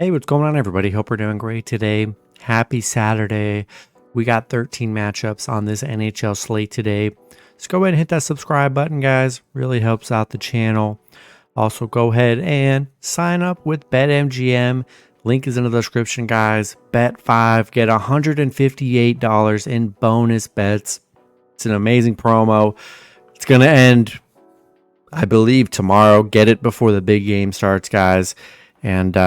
Hey, what's going on, everybody? Hope we're doing great today. Happy Saturday. We got 13 matchups on this NHL slate today. Just go ahead and hit that subscribe button, guys. Really helps out the channel. Also, go ahead and sign up with BetMGM. Link is in the description, guys. Bet 5, get $158 in bonus bets. It's an amazing promo. It's going to end, I believe, tomorrow. Get it before the big game starts, guys. And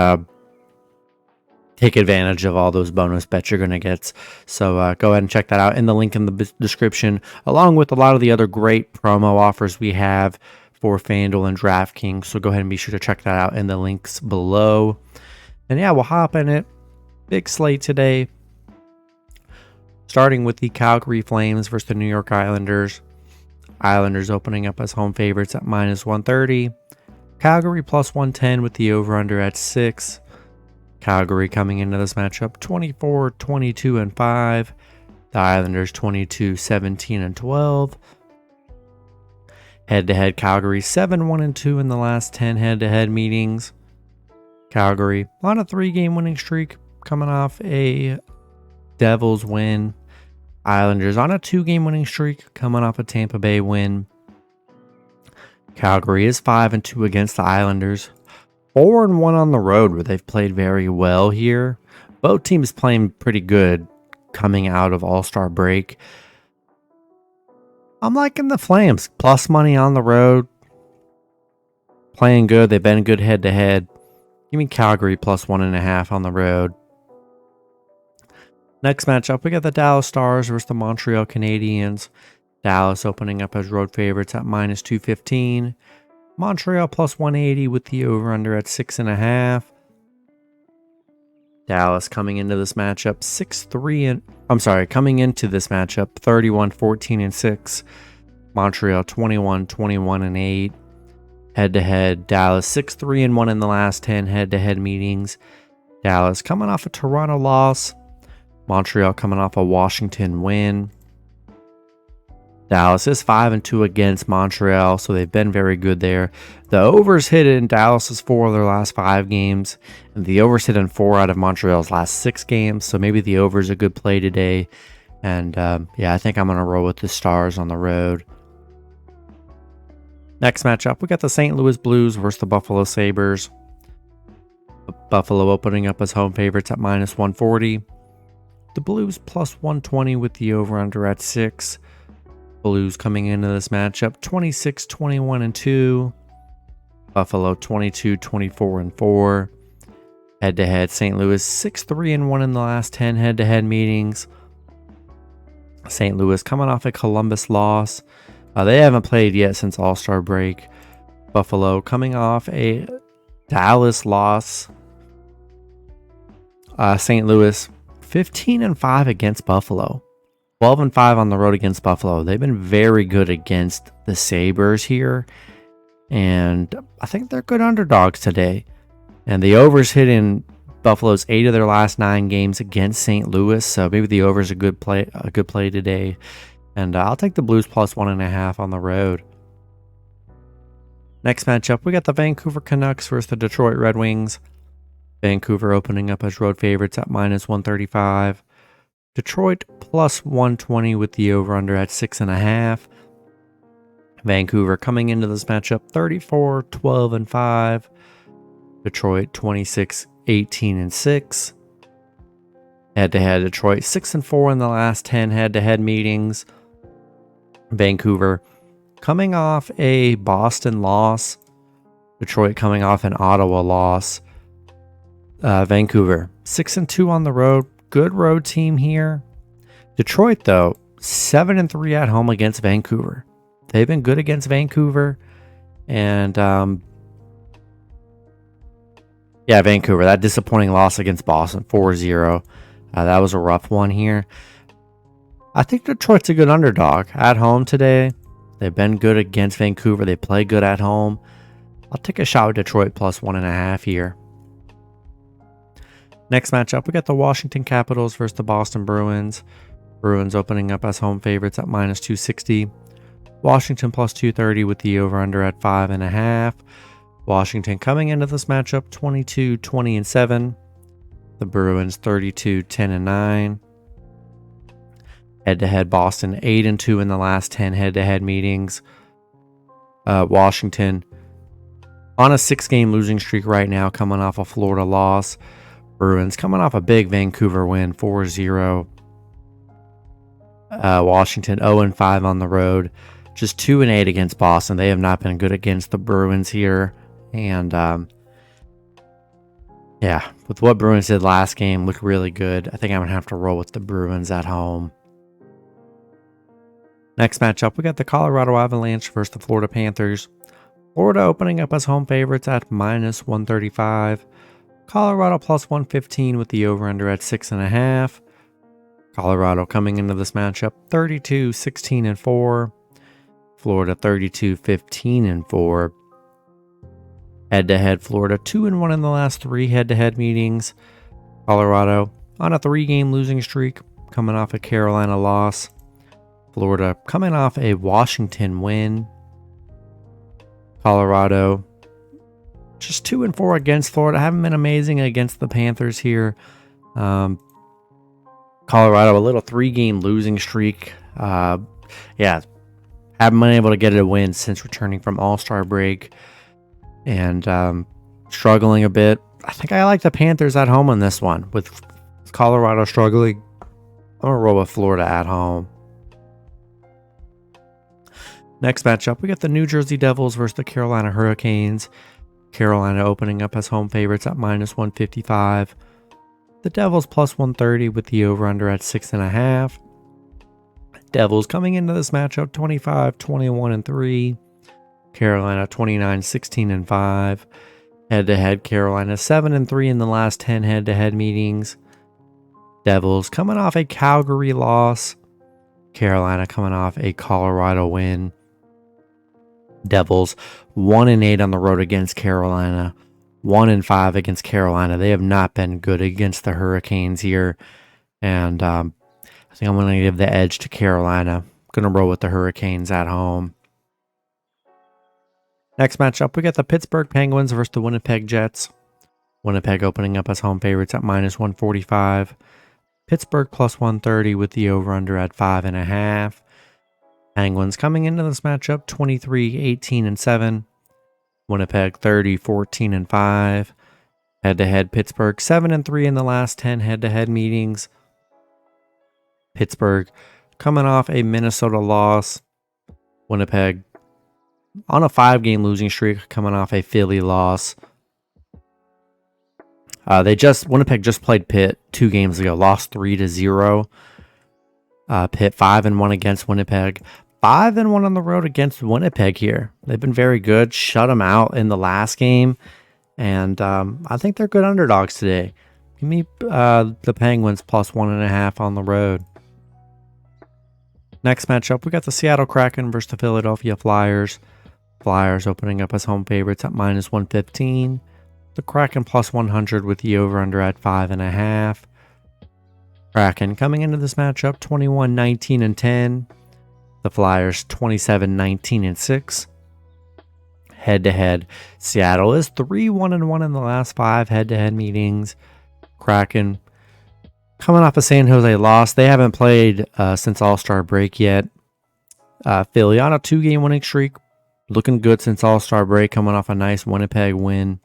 take advantage of all those bonus bets you're going to get. So go ahead and check that out in the link in the description, along with a lot of the other great promo offers we have for FanDuel and DraftKings. So go ahead and be sure to check that out in the links below. And yeah, we'll hop in it. Big slate today. Starting with the Calgary Flames versus the New York Islanders. Islanders opening up as home favorites at -130. Calgary +110 with the over-under at 6. Calgary coming into this matchup 24, 22, and 5. The Islanders 22, 17, and 12. Head-to-head Calgary 7, 1, and 2 in the last 10 head-to-head meetings. Calgary on a 3-game winning streak, coming off a Devils win. Islanders on a 2-game winning streak, coming off a Tampa Bay win. Calgary is 5-2 against the Islanders. 4-1 on the road, where they've played very well here. Both teams playing pretty good coming out of All-Star break. I'm liking the Flames. Plus money on the road. Playing good. They've been good head-to-head. Give me Calgary +1.5 on the road. Next matchup, we got the Dallas Stars versus the Montreal Canadiens. Dallas opening up as road favorites at -215. Montreal +180 with the over-under at 6.5. Dallas coming into this matchup 31, 14, and 6. Montreal 21, 21, and 8. Head-to-head, Dallas 6-3-1 in the last 10 head-to-head meetings. Dallas coming off a Toronto loss. Montreal coming off a Washington win. Dallas is 5-2 against Montreal, so they've been very good there. The overs hit in Dallas's 4 of their last 5 games, and the overs hit in 4 out of Montreal's last 6 games, so maybe the over is a good play today. And yeah, I think I'm going to roll with the Stars on the road. Next matchup, we got the St. Louis Blues versus the Buffalo Sabres. Buffalo opening up as home favorites at -140. The Blues +120 with the over-under at 6. Blues coming into this matchup 26, 21, and 2. Buffalo 22, 24, and 4. Head-to-head, St. Louis 6-3-1 in the last 10 head-to-head meetings. St. Louis coming off a Columbus loss. They haven't played yet since All-Star break. Buffalo coming off a Dallas loss. St. Louis 15-5 against Buffalo. 12-5 on the road against Buffalo. They've been very good against the Sabres here. And I think they're good underdogs today. And the overs hit in Buffalo's 8 of their last 9 games against St. Louis. So maybe the over is a good play today. And I'll take the Blues +1.5 on the road. Next matchup, we got the Vancouver Canucks versus the Detroit Red Wings. Vancouver opening up as road favorites at -135. Detroit +120 with the over-under at 6.5. Vancouver coming into this matchup 34, 12, and 5. Detroit 26, 18, and 6. Head-to-head, Detroit 6-4 in the last 10 head-to-head meetings. Vancouver coming off a Boston loss. Detroit coming off an Ottawa loss. Vancouver 6-2 on the road. Good road team here. Detroit, though, 7-3 at home against Vancouver. They've been good against Vancouver. And, yeah, Vancouver, that disappointing loss against Boston, 4-0. That was a rough one here. I think Detroit's a good underdog at home today. They've been good against Vancouver. They play good at home. I'll take a shot with Detroit +1.5 here. Next matchup, we got the Washington Capitals versus the Boston Bruins. Bruins opening up as home favorites at -260. Washington +230 with the over-under at 5.5. Washington coming into this matchup 22, 20, and 7. The Bruins 32-10-9. Head-to-head Boston 8-2 in the last 10 head-to-head meetings. Washington on a 6-game losing streak right now, coming off a Florida loss. Bruins coming off a big Vancouver win, 4-0. Washington 0-5 on the road, just 2-8 against Boston. They have not been good against the Bruins here. And yeah, with what Bruins did last game, looked really good. I think I'm going to have to roll with the Bruins at home. Next matchup, we got the Colorado Avalanche versus the Florida Panthers. Florida opening up as home favorites at -135. Colorado +115 with the over-under at 6.5. Colorado coming into this matchup 32-16-4. Florida 32-15-4. Head-to-head, Florida 2-1 in the last 3 head-to-head meetings. Colorado on a 3-game losing streak, coming off a Carolina loss. Florida coming off a Washington win. Colorado just 2-4 against Florida. Haven't been amazing against the Panthers here. Colorado, a little 3-game losing streak. Haven't been able to get a win since returning from All-Star break. And struggling a bit. I think I like the Panthers at home on this one. With Colorado struggling, I'm going to roll with Florida at home. Next matchup, we got the New Jersey Devils versus the Carolina Hurricanes. Carolina opening up as home favorites at -155. The Devils +130 with the over-under at 6.5. Devils coming into this matchup 25-21-3. Carolina 29-16-5. Head-to-head, Carolina 7-3 in the last 10 head-to-head meetings. Devils coming off a Calgary loss. Carolina coming off a Colorado win. Devils 1-8 on the road against Carolina. 1-5 against Carolina. They have not been good against the Hurricanes here. And I think I'm going to give the edge to Carolina. I'm going to roll with the Hurricanes at home. Next matchup, we got the Pittsburgh Penguins versus the Winnipeg Jets. Winnipeg opening up as home favorites at -145. Pittsburgh +130 with the over-under at 5.5. Penguins coming into this matchup 23-18-7. Winnipeg 30-14-5. Head-to-head, Pittsburgh 7-3 in the last 10 head-to-head meetings. Pittsburgh coming off a Minnesota loss. Winnipeg on a 5-game losing streak, coming off a Philly loss. Winnipeg just played Pitt 2 games ago, lost 3-0. Pitt 5-1 against Winnipeg, 5-1 on the road against Winnipeg here. They've been very good, shut them out in the last game, and I think they're good underdogs today. Give me the Penguins +1.5 on the road. Next matchup, we got the Seattle Kraken versus the Philadelphia Flyers. Flyers opening up as home favorites at -115. The Kraken +100 with the over-under at 5.5. Kraken coming into this matchup 21-19-10. The Flyers 27-19-6. Head-to-head, Seattle is 3-1-1 in the last 5 head-to-head meetings. Kraken coming off a San Jose loss. They haven't played since All-Star break yet. Philly on a 2-game winning streak. Looking good since All-Star break, coming off a nice Winnipeg win.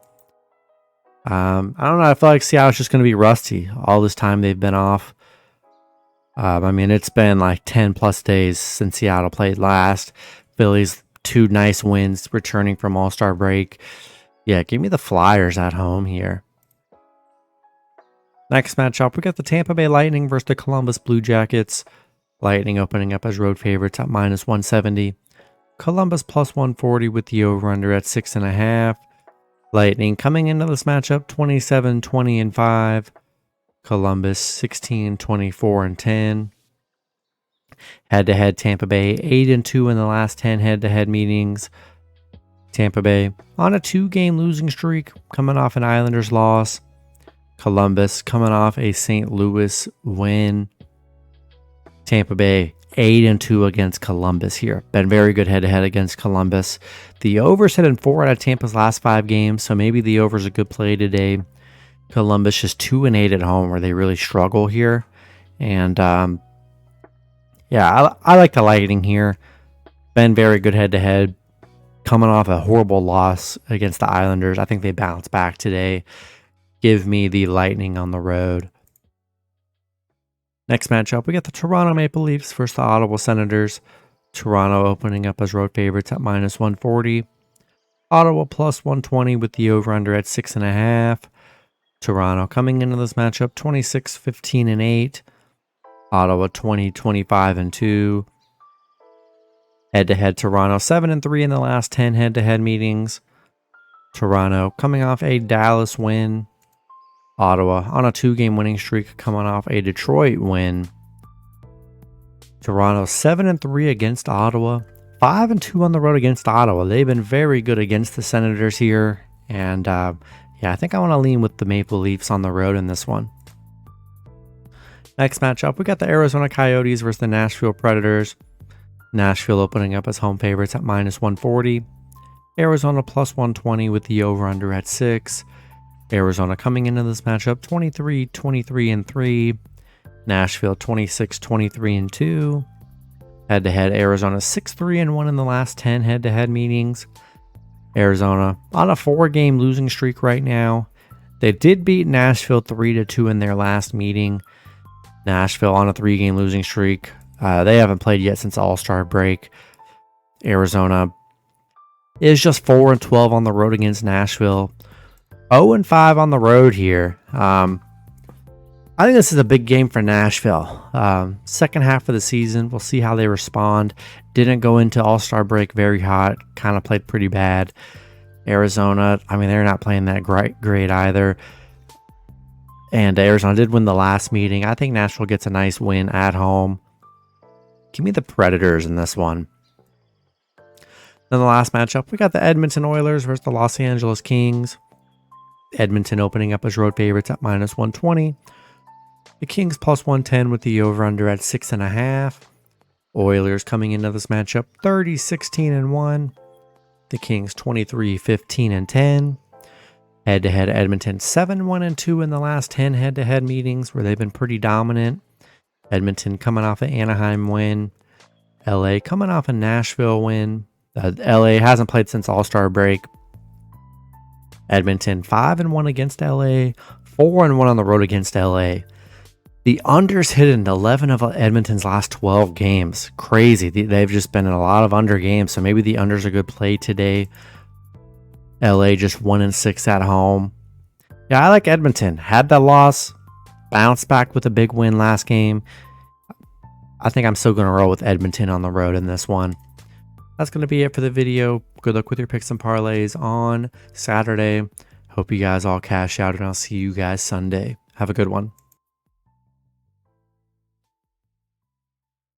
I don't know. I feel like Seattle's just going to be rusty all this time they've been off. It's been like 10 plus days since Seattle played last. Philly's 2 nice wins returning from All-Star break. Yeah, give me the Flyers at home here. Next matchup, we got the Tampa Bay Lightning versus the Columbus Blue Jackets. Lightning opening up as road favorites at -170. Columbus +140 with the over-under at 6.5. Lightning coming into this matchup 27-20-5. Columbus 16-24-10. Head-to-head, Tampa Bay 8-2 in the last 10 head-to-head meetings. Tampa Bay on a 2-game losing streak, coming off an Islanders loss. Columbus coming off a St. Louis win. Tampa Bay 8-2 against Columbus here. Been very good head-to-head against Columbus. The over's hit in 4 out of Tampa's last 5 games, so maybe the over's a good play today. Columbus just 2-8 at home, where they really struggle here. And yeah, I like the Lightning here. Been very good head-to-head. Coming off a horrible loss against the Islanders. I think they bounce back today. Give me the Lightning on the road. Next matchup, we got the Toronto Maple Leafs versus the Ottawa Senators. Toronto opening up as road favorites at -140. Ottawa +120 with the over-under at 6.5. Toronto coming into this matchup 26-15-8. Ottawa 20-25-2. Head-to-head Toronto 7-3 in the last 10 head-to-head meetings. Toronto coming off a Dallas win. Ottawa on a 2-game winning streak, coming off a Detroit win. Toronto 7-3 against Ottawa, 5-2 on the road against Ottawa. They've been very good against the Senators here, and yeah, I think I want to lean with the Maple Leafs on the road in this one. Next matchup, we got the Arizona Coyotes versus the Nashville Predators. Nashville opening up as home favorites at -140. Arizona +120 with the over-under at 6. Arizona coming into this matchup 23-23-3. Nashville 26-23-2. Head-to-head, Arizona 6-3-1 in the last 10 head-to-head meetings. Arizona on a 4-game losing streak right now. They did beat Nashville 3-2 in their last meeting. Nashville on a 3-game losing streak. They haven't played yet since All-Star break. Arizona is just 4-12 on the road against Nashville. 0-5 on the road here. I think this is a big game for Nashville. Second half of the season, we'll see how they respond. Didn't go into All-Star break very hot. Kind of played pretty bad. Arizona, I mean, they're not playing that great either. And Arizona did win the last meeting. I think Nashville gets a nice win at home. Give me the Predators in this one. Then the last matchup, we got the Edmonton Oilers versus the Los Angeles Kings. Edmonton opening up as road favorites at -120. The Kings +110 with the over-under at 6.5. Oilers coming into this matchup 30-16-1. The Kings 23-15-10. Head-to-head Edmonton 7-1-2 in the last 10 head-to-head meetings, where they've been pretty dominant. Edmonton coming off an Anaheim win. LA coming off a Nashville win. LA hasn't played since All-Star break. Edmonton 5-1 against LA, 4-1 on the road against LA. The unders hit in 11 of Edmonton's last 12 games. Crazy. They've just been in a lot of under games, so maybe the unders are a good play today. LA just 1-6 at home. Yeah, I like Edmonton. Had that loss, bounced back with a big win last game. I think I'm still going to roll with Edmonton on the road in this one. That's going to be it for the video. Good luck with your picks and parlays on Saturday. Hope you guys all cash out, and I'll see you guys Sunday. Have a good one.